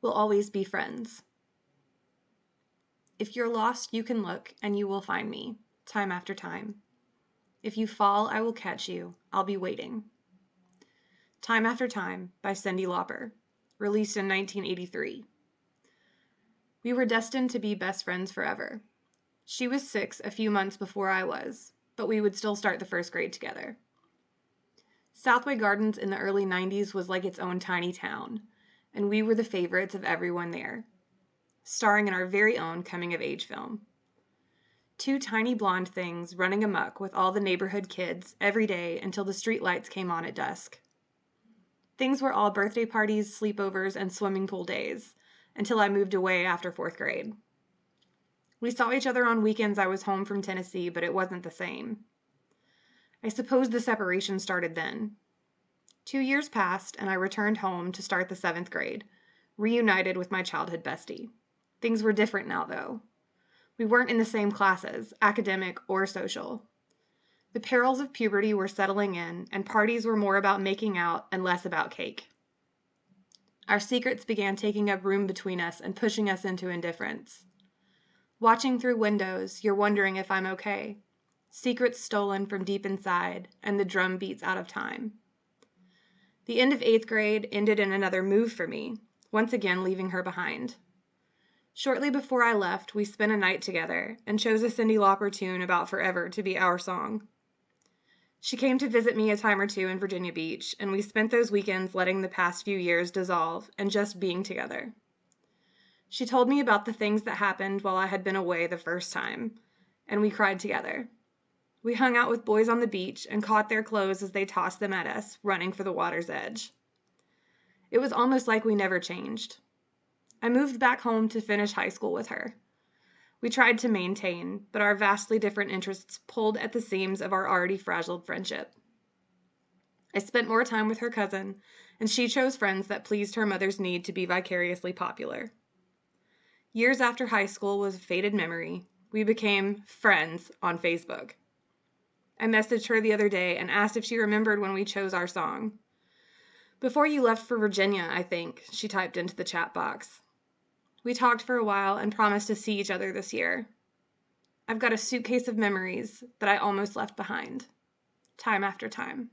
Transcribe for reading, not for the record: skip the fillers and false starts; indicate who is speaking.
Speaker 1: We'll always be friends. If you're lost, you can look, and you will find me, time after time. If you fall, I will catch you. I'll be waiting. Time After Time by Cyndi Lauper, released in 1983. We were destined to be best friends forever. She was 6 a few months before I was, but we would still start the first grade together. Southway Gardens in the early 90s was like its own tiny town, and we were the favorites of everyone there, starring in our very own coming-of-age film. Two tiny blonde things running amok with all the neighborhood kids every day until the streetlights came on at dusk. Things were all birthday parties, sleepovers, and swimming pool days, until I moved away after 4th grade. We saw each other on weekends I was home from Tennessee, but it wasn't the same. I suppose the separation started then. 2 years passed, and I returned home to start the 7th grade, reunited with my childhood bestie. Things were different now, though. We weren't in the same classes, academic or social. The perils of puberty were settling in, and parties were more about making out and less about cake. Our secrets began taking up room between us and pushing us into indifference. Watching through windows, you're wondering if I'm okay. Secrets stolen from deep inside, and the drum beats out of time. The end of 8th grade ended in another move for me, once again leaving her behind. Shortly before I left, we spent a night together and chose a Cyndi Lauper tune about forever to be our song. She came to visit me a time or two in Virginia Beach, and we spent those weekends letting the past few years dissolve and just being together. She told me about the things that happened while I had been away the first time, and we cried together. We hung out with boys on the beach and caught their clothes as they tossed them at us, running for the water's edge. It was almost like we never changed. I moved back home to finish high school with her. We tried to maintain, but our vastly different interests pulled at the seams of our already frazzled friendship. I spent more time with her cousin, and she chose friends that pleased her mother's need to be vicariously popular. Years after high school was a faded memory, we became friends on Facebook. I messaged her the other day and asked if she remembered when we chose our song. "Before you left for Virginia, I think," she typed into the chat box. We talked for a while and promised to see each other this year. I've got a suitcase of memories that I almost left behind, time after time.